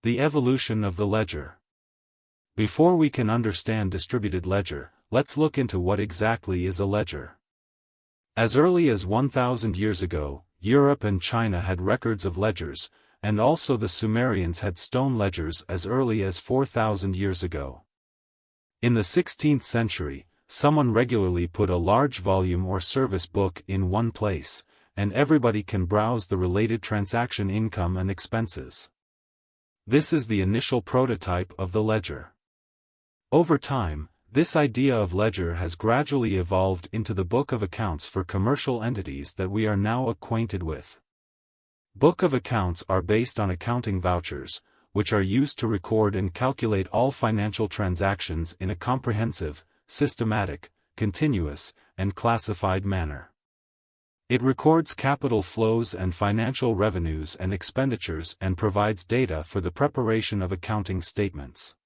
The evolution of the ledger. Before we can understand distributed ledger, let's look into what exactly is a ledger. As early as 1,000 years ago, Europe and China had records of ledgers, and also the Sumerians had stone ledgers as early as 4,000 years ago. In the 16th century, someone regularly put a large volume or service book in one place, and everybody can browse the related transaction income and expenses. This is the initial prototype of the ledger. Over time, this idea of ledger has gradually evolved into the book of accounts for commercial entities that we are now acquainted with. Book of accounts are based on accounting vouchers, which are used to record and calculate all financial transactions in a comprehensive, systematic, continuous, and classified manner. It records capital flows and financial revenues and expenditures and provides data for the preparation of accounting statements.